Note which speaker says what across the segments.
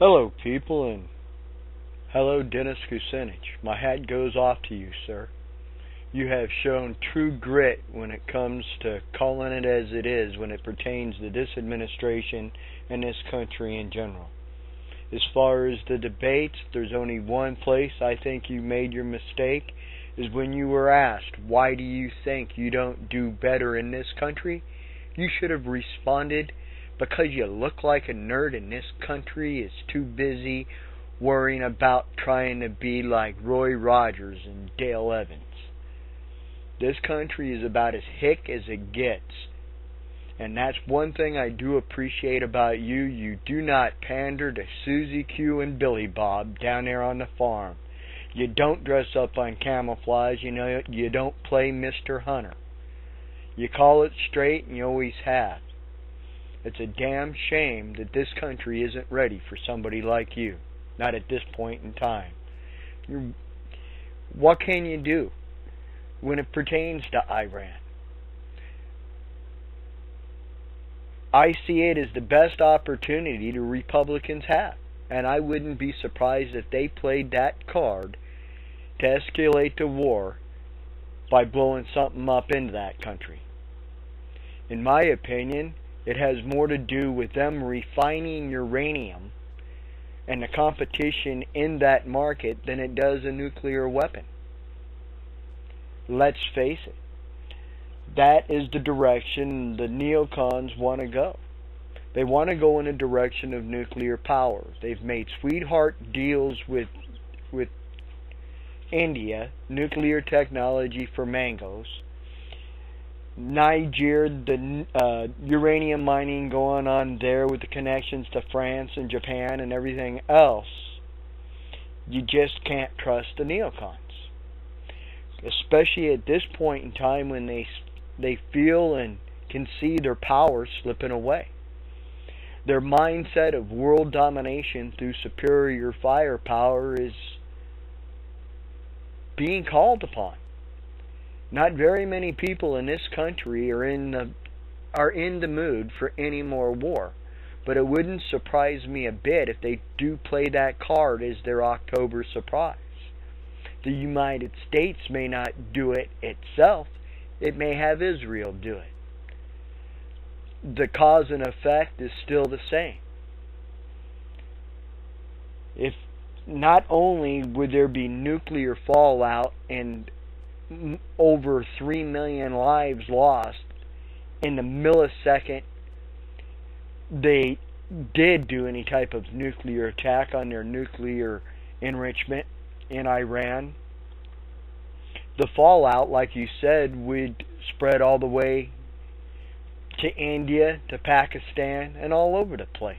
Speaker 1: Hello, people, and hello, Dennis Kucinich. My hat goes off to you, sir. You have shown true grit when it comes to calling it as it is when it pertains to this administration and this country in general. As far as the debates, there's only one place I think you made your mistake, is when you were asked, why do you think you don't do better in this country? You should have responded, because you look like a nerd and this country is too busy worrying about trying to be like Roy Rogers and Dale Evans. This country is about as hick as it gets. And that's one thing I do appreciate about you. You do not pander to Susie Q and Billy Bob down there on the farm. You don't dress up on camouflage. You don't play Mr. Hunter. You call it straight, and you always have. It's a damn shame that this country isn't ready for somebody like you. Not at this point in time. What can you do when it pertains to Iran? I see it as the best opportunity the Republicans have. And I wouldn't be surprised if they played that card to escalate the war by blowing something up into that country. In my opinion, it has more to do with them refining uranium and the competition in that market than it does a nuclear weapon. Let's face it. That is the direction the neocons want to go. They want to go in a direction of nuclear power. They've made sweetheart deals with India, nuclear technology for mangoes. Niger, the uranium mining going on there with the connections to France and Japan and everything else. You just can't trust the neocons. Especially at this point in time when they feel and can see their power slipping away. Their mindset of world domination through superior firepower is being called upon. Not very many people in this country are in the mood for any more war. But it wouldn't surprise me a bit if they do play that card as their October surprise. The United States may not do it itself. It may have Israel do it. The cause and effect is still the same. If not only would there be nuclear fallout and over 3 million lives lost in the millisecond they did do any type of nuclear attack on their nuclear enrichment in Iran, the fallout, like you said, would spread all the way to India, to Pakistan, and all over the place.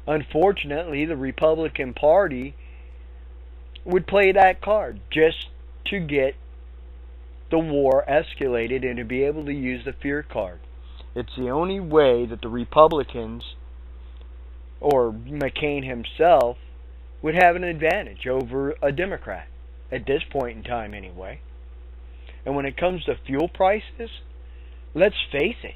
Speaker 1: Unfortunately, the Republican Party would play that card just to get the war escalated and to be able to use the fear card. It's the only way that the Republicans, or McCain himself, would have an advantage over a Democrat, at this point in time anyway. And when it comes to fuel prices, let's face it.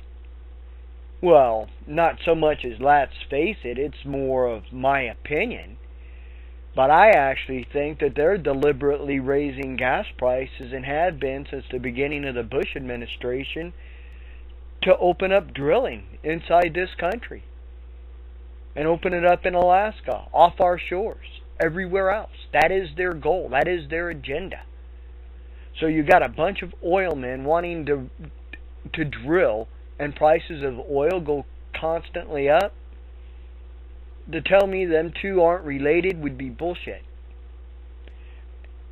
Speaker 1: Well, not so much as let's face it, it's more of my opinion. But I actually think that they're deliberately raising gas prices and have been since the beginning of the Bush administration to open up drilling inside this country. And open it up in Alaska, off our shores, everywhere else. That is their goal. That is their agenda. So you got a bunch of oil men wanting to drill, and prices of oil go constantly up. To tell me them two aren't related would be bullshit.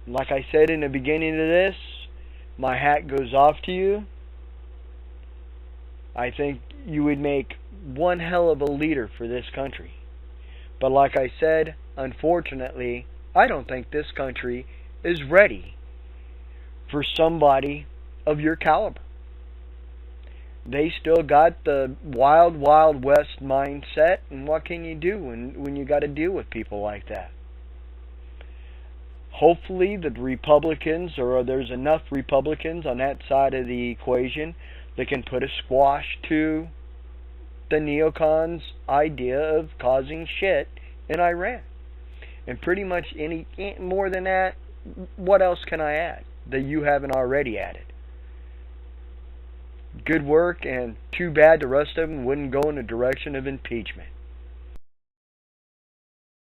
Speaker 1: Like I said in the beginning of this, my hat goes off to you. I think you would make one hell of a leader for this country. But like I said, unfortunately, I don't think this country is ready for somebody of your caliber. They still got the wild, wild west mindset, and what can you do when you got to deal with people like that? Hopefully the Republicans, or there's enough Republicans on that side of the equation that can put a squash to the neocons' idea of causing shit in Iran. And pretty much any more than that, what else can I add that you haven't already added? Good work, and too bad the rest of them wouldn't go in the direction of impeachment.